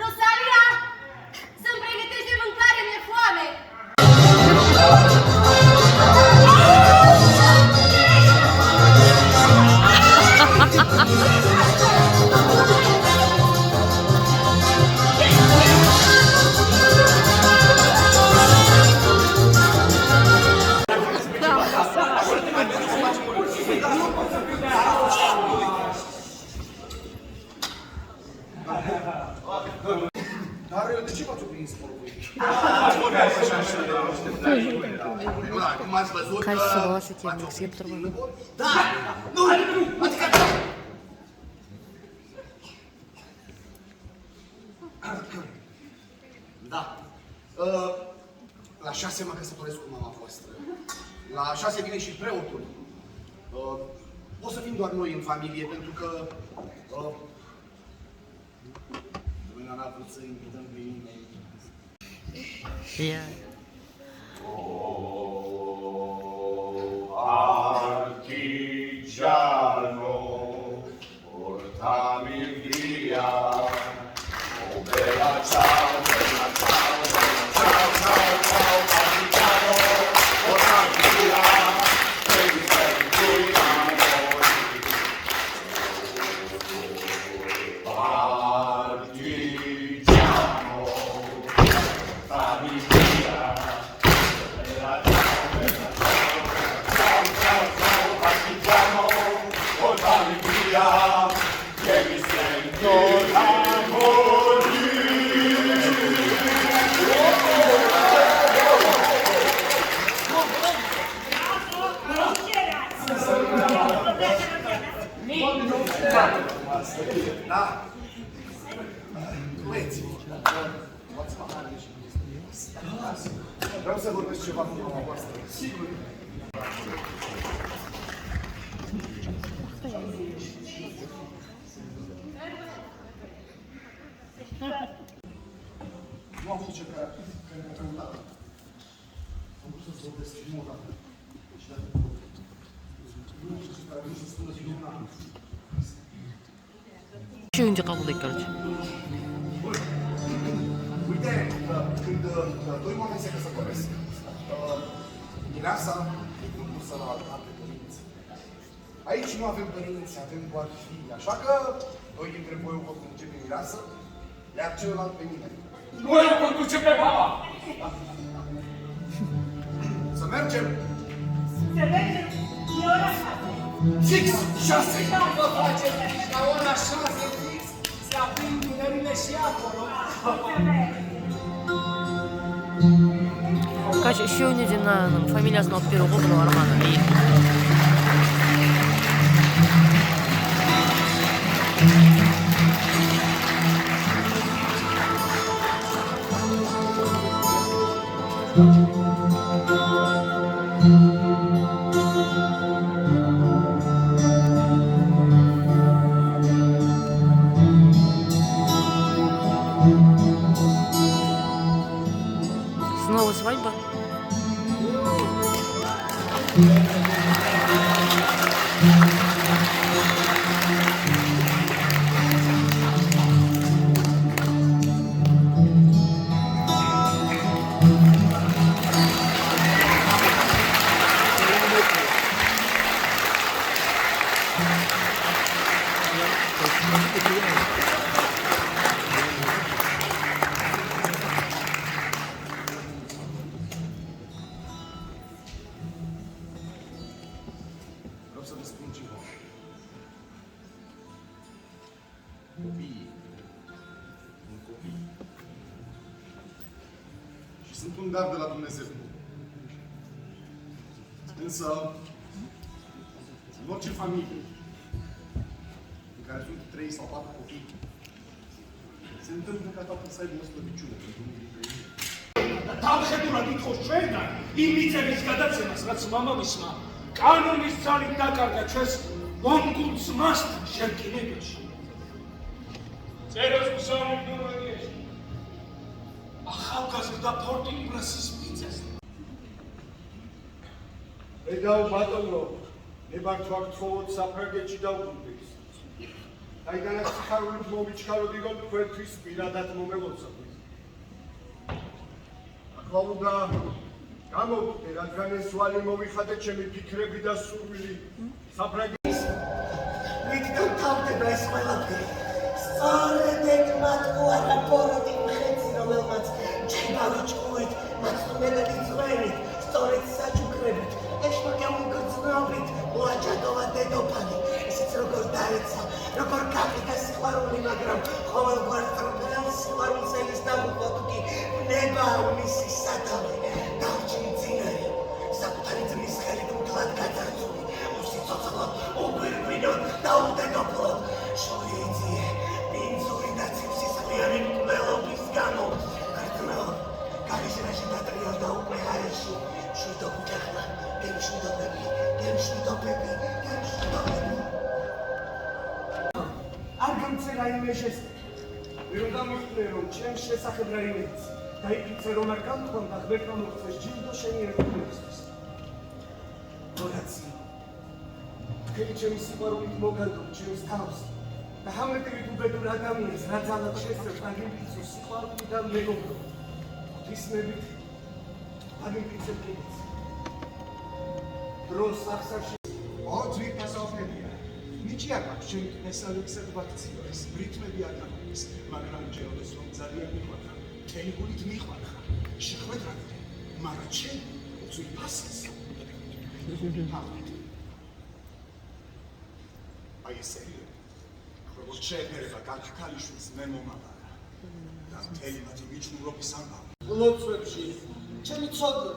Rosalia! Să-mi pregătește mâncare, mi-e foame! Dar de ce v-ați oprit sporul? Cum ați văzut că... Da! Nu! Adică... Da. La 6 mă căsătoresc cu mama voastră. La 6 vine și preotul. O să fim doar noi în familie, pentru că... N-a vrut să invităm pe nimeni. Artigiano, portami via, oh bella ciao, bella ciao, bella ciao, ciao, ciao, artigiano, portami via, che mi sento in amore. Artigiano, portami via, bella ciao, bella ciao, ciao, ciao, ciao, artigiano, portami via, che mi sento Da. Băieți, vreau să vorbesc ceva cu mama voastră. Sigur. Nu am fost cel care mi-a căutat. Am vrut să-ți vorbesc prima dată. Și dacă nu știu ce care vrut să spună prima dată. Și unde qabul короче. Uite, când doi oameni se căsătoresc, mireasa e pusă la altar de părinți. Aici nu avem părinți, avem doar fii, așa că doi dintre voi o vor conduce pe mireasă, iar celălalt pe mine. Noi o conduce pe mama! Să mergem! Să mergem, e ora 6. Fix 6! Da, vă faceți aici, la ora 6 fix, se aprind luminările și acolo. Короче, еще у него фамилия основного первого года Романа. Снова свадьба? Vreau să vă spun ceva. Copiii sunt copii. Și sunt un dar de la Dumnezeu. Însă, în orice familie în care sunt 3 sau 4 copii, se întâmplă ca tatăl să aibă o slăbiciune pentru unul dintre ei. თავხედურად ითხოვს ჩვენგან იმ მიწების გადაცემას, რაც მამამისმა კანონის ძალით დაკარგა ჩვენს მონგოლ ძმასთან შერკინებაში. წეროს მზავნილ ნორმანდიაში ახალგაზრდა ფორტი იმბრასის მიწაზე. ედაო ბატონო, ნებართვა გთხოვოთ საფრანგეთში დავბრუნდეს. დაიდანაც სიხარულით მომიჩქაროდი, რომ თქვენთვის პირადად მომელოცოთ. ახლა უნდა გამოვიდე, რადგან ეს ვალი მოვიხადე ჩემი ფიქრები და სურვილი საფრანგეთის. ვით დავთავდება ეს ყველაფერი. სწორედ ეგ მათ უარა ბოროტი მხეცი, რომელმაც ჩებაროჭკუით, მაცნობელები ძღვენით, სწორედ საჩუქრებით, ეშმაკამულგრძნობით, მოაჭადოვა დედოფალი. ისიც როგორ დაეცა, როგორ გაკიდა სიყვარული, მაგრამ ყოველგვარ ტრფელ სიყვარულს დამუხოთ კი ნება მისი სათავე. დავჭინი წინარი, საკუთარი ძმის ხელით მთლად გაძარცული, უსიცოცხლო, უგვირგვინო და უდედოფლო. შოიძიე, პინძური და ციფსისხლიანი მკვლელობის გამო. გრძნო, გარიშრაში დატრიალდა უკვე ჰაერში. შვიდობუჯახლა, გემშვიდობები. არ გამცე რაიმე ჟესტი. ვერ უნდა მოხდე, რომ ჩემს შესახებ რაიმე იცი. დაიფიცე, რომ არ გამთხოვდა ღმერთმა მოხდეს ჯილდო შენი ერთგულისთვის. როდაცი თქვენი ჩემი სიყვარულით მოგანდობ ჩემს თავს და ჰამლეტივით უბედურ ადამიანს, რაც ალათ შესწევს დაგიფიცოს სიყვარული და მეგობრობა. ღვთისმებით დაგიფიცებ კიდეც. დროს სახსარში ოძვი პასოფებია. ნიჭი არ მაქვს ჩემი მესალექსად ვაქციო ეს ბრიტმები არ გამოდის, მაგრამ ჯეროდეს რომ ძალიან მიყვარხარ. მთელი გულით მიყვარხარ. შეხვედრამდე, მაგრამ ჩემ ოძვი პასეს. აი ესე. როგორც შეერება გაქქალიშვილს მე მომაბარა. და მთელი მათი მიჯნურობის ამბავი. ლოცვებში ჩემი ცოდნა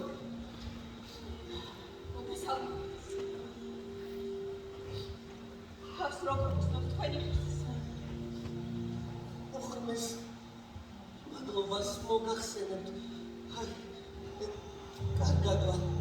Has robić to twoje ოხმეს მადლობას მოგახსენებთ. აი, კარგადაა.